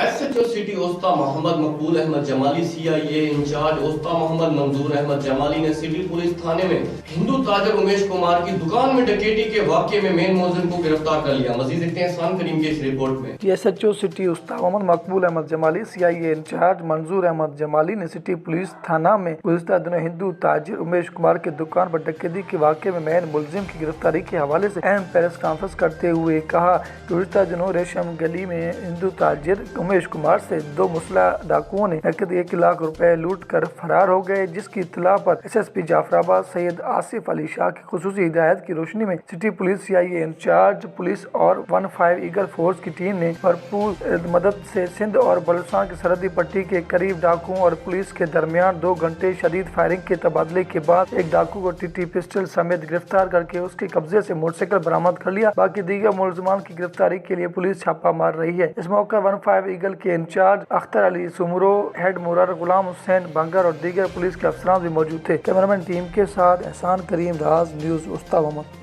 SHO city ओस्ता Mohammad मकबूल Ahmad Jamali CIA in charge ओस्ता Mohammad मंजूर अहमद जमाली ने city police थाने में हिंदू ताजर उमेश कुमार की दुकान में डकैती के वाकये में मेन मुलजिम को गिरफ्तार कर लिया। मजीद देखते हैं एहसान करीम की इस रिपोर्ट में। SHO सिटी ओस्ता मोहम्मद मकबूल अहमद जमाली CIA इंचार्ज मंजूर अहमद जमाली ने सिटी पुलिस थाना में गुज़िश्ता दिनों हिंदू ताजिर उमेश कुमार की दुकान पर डकैती के वाकये में मेन मुलजिम की गिरफ्तारी के हवाले से अहम प्रेस कॉन्फ्रेंस करते हुए कहा कि गुज़िश्ता दिनों रेशम गली में हिंदू ताजिर उमेश कुमार से दो मुसल्ह डाकुओं ने नकद 1 लाख रुपए लूट कर फरार हो गए, जिसकी इत्तला पर SSP जाफराबाद सैयद आसिफ अली शाह की खुसूसी हिदायत की रोशनी में city police CIA incharge police और 15 ईगल फोर्स की टीम ने भरपूर मदद से सिंध और बलूचिस्तान की सरहदी पट्टी के करीब डाकुओं और पुलिस के दरमियान 2 घंटे शदीद फायरिंग के तबादले के बाद एक डाकू को TT पिस्टल समेत गिरफ्तार करके उसके कब्जे से मोटरसाइकिल बरामद कर लिया। बाकी दीगर मुलजिमान की गिरफ्तारी के लिए पुलिस छापा मार रही है। इस मौके 15 ईगल के इंचार्ज अख्तर अली सुमरो, हेड मुरार गुलाम हुसैन बंगर और दीगर पुलिस के अफसरान भी मौजूद थे। कैमरामैन टीम के साथ एहसान करीम, राज न्यूज़, ओस्ता मोहम्मद।